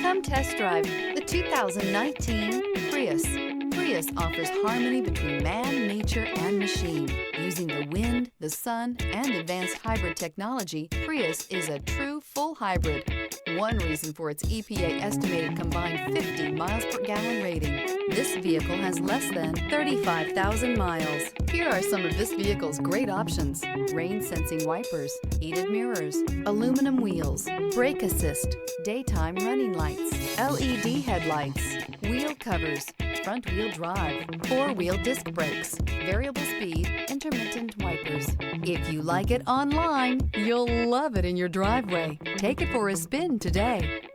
Come test drive the 2019 Prius. Prius offers harmony between man, nature, and machine. Using the wind, the sun, and advanced hybrid technology, Prius is a true full hybrid. One reason for its EPA estimated combined 50 miles per gallon rating. This vehicle has less than 35,000 miles. Here are some of this vehicle's great options: rain sensing wipers, heated mirrors, aluminum wheels, brake assist, daytime running lights, LED headlights, wheel covers, front wheel drive, four-wheel disc brakes, variable speed, intermittent wipers. If you like it online, you'll love it in your driveway. Take it for a spin today.